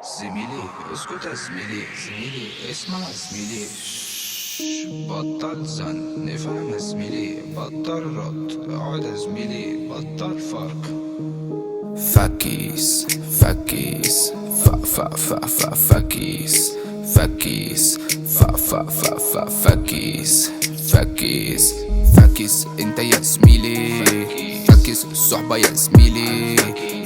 زميلي اسكت يا زميلي، زميلي اسمع يا زميلي. بطل زن نفهم يا زميلي، بطل رد اقعد يا زميلي، بطل فرق. فكيس فكيس فكيس فكيس فكيس فكيس فكيس انت يا زميلي، فكيس الصحبة يا زميلي.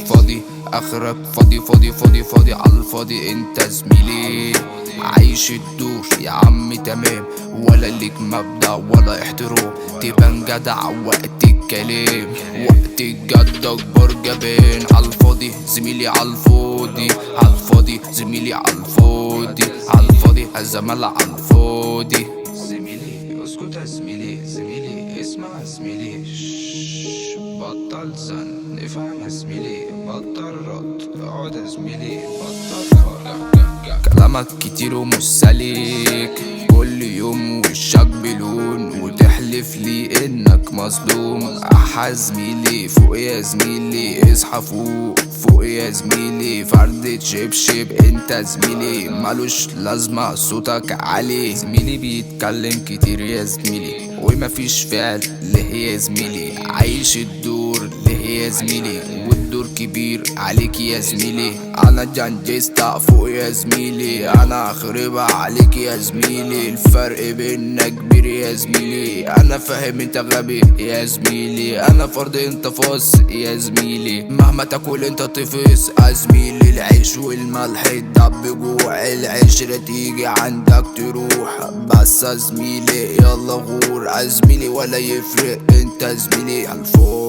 فاضي اخرك فاضي عالفاضي انت زميلي. عايش الدور يا عم تمام، ولا ليك مبدأ ولا احترام. تبان جدع وقت الكلام، وقت الجد اكبر جبان. عالفاضي زميلي عالفاضي زميلي عالفاضي الزمالة عالفاضي. زميلي اسكت يا زميلي، زميلي اسمع يا زميلي. بطل زن نفهم يا زميلي، بطل رد اقعد يا زميلي، بطل فرق. كلامك كتير ومش سليك، كل يوم وشك بلون وتحلف لي انك مظلوم. احا زميلي فوق يا زميلي، اصحى فوق يا زميلي. فردة شبشب انت زميلي، مالوش لازمة صوتك عالي. زميلي بيتكلم كتير يا زميلي ومفيش فعل ليه يا زميلي. عايش الدور ليه يا زميلي، والدور كبير عليك يا زميلي. انا جنجست فوق يا زميلي، انا اخربها عليك يا زميلي. الفرق بيننا كبير يا زميلي، انا فاهم انت غبي يا زميلي. انا فرد انت فاص يا زميلي، مهما تاكل انت تفيس يا زميلي. العيش والملح الدب جوع العشرة، تيجي عندك تروح بس يا زميلي. يلا غور يا زميلي ولا يفرق انت زميلي. عالفوق